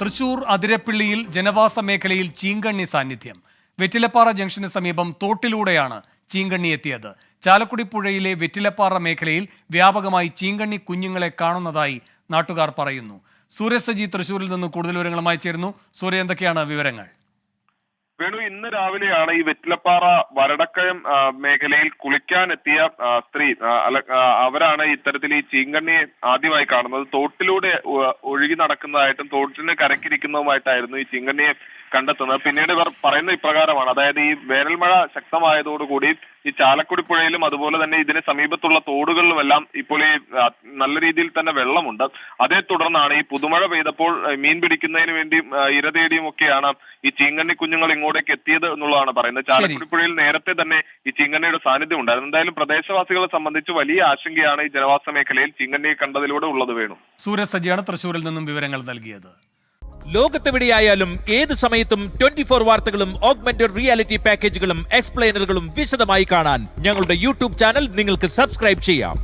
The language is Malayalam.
തൃശൂർ അതിരപ്പിള്ളിയിൽ ജനവാസ മേഖലയിൽ ചീങ്കണ്ണി സാന്നിധ്യം. വെറ്റിലപ്പാറ ജംഗ്ഷന് സമീപം തോട്ടിലൂടെയാണ് ചീങ്കണ്ണി എത്തിയത്. ചാലക്കുടി പുഴയിലെ വെറ്റിലപ്പാറ മേഖലയിൽ വ്യാപകമായി ചീങ്കണ്ണി കുഞ്ഞുങ്ങളെ കാണുന്നതായി നാട്ടുകാർ പറയുന്നു. സൂര്യ സജി തൃശൂരിൽ നിന്ന് കൂടുതൽ വിവരങ്ങളുമായി ചേരുന്നു. സൂര്യ, എന്തൊക്കെയാണ് വിവരങ്ങൾ? വേണു, ഇന്ന് രാവിലെയാണ് ഈ വെറ്റിലപ്പാറ വരടക്കയം മേഖലയിൽ കുളിക്കാനെത്തിയ സ്ത്രീ അവരാണ് ഇത്തരത്തിൽ ഈ ചീങ്കണ്ണിയെ ആദ്യമായി കാണുന്നത്. തോട്ടിലൂടെ ഒഴുകി നടക്കുന്നതായിട്ടും തോട്ടിന് കരക്കിരിക്കുന്നതുമായിട്ടായിരുന്നു ഈ ചീങ്കണ്ണിയെ കണ്ടെത്തുന്നത്. പിന്നീട് ഇവർ പറയുന്ന ഇപ്രകാരമാണ്, അതായത് ഈ വേനൽമഴ ശക്തമായതോടുകൂടി ഈ ചാലക്കുടി പുഴയിലും അതുപോലെ തന്നെ ഇതിന് സമീപത്തുള്ള തോടുകളിലുമെല്ലാം ഇപ്പോൾ ഈ നല്ല രീതിയിൽ തന്നെ വെള്ളമുണ്ട്. അതേ തുടർന്നാണ് ഈ പുതുമഴ പെയ്തപ്പോൾ മീൻ പിടിക്കുന്നതിന് വേണ്ടി ഇര തേടിയും ഒക്കെയാണ് ഈ ചീങ്കണ്ണി കുഞ്ഞുങ്ങൾ ഇങ്ങോട്ടേക്ക് എത്തിയത് എന്നുള്ളതാണ് പറയുന്നത്. ചാലക്കുടി പുഴയിൽ നേരത്തെ തന്നെ ഈ ചീങ്കണ്ണിയുടെ സാന്നിധ്യം ഉണ്ടായിരുന്നു. എന്തായാലും പ്രദേശവാസികളെ സംബന്ധിച്ച് വലിയ ആശങ്കയാണ് ഈ ജനവാസ മേഖലയിൽ ചീങ്കണ്ണിയെ കണ്ടതിലൂടെ ഉള്ളത്. വേണു, സൂര്യ സജിയാണ് തൃശൂരിൽ നിന്നും വിവരങ്ങൾ നൽകിയത്. ലോകത്തെവിടെയായാലും ഏത് സമയത്തും 24 വാർത്തകളും ഓഗ്മെന്റഡ് റിയാലിറ്റി പാക്കേജുകളും എക്സ്പ്ലെയിനറുകളും വിശദമായി കാണാൻ ഞങ്ങളുടെ യൂട്യൂബ് ചാനൽ നിങ്ങൾക്ക് സബ്സ്ക്രൈബ് ചെയ്യാം.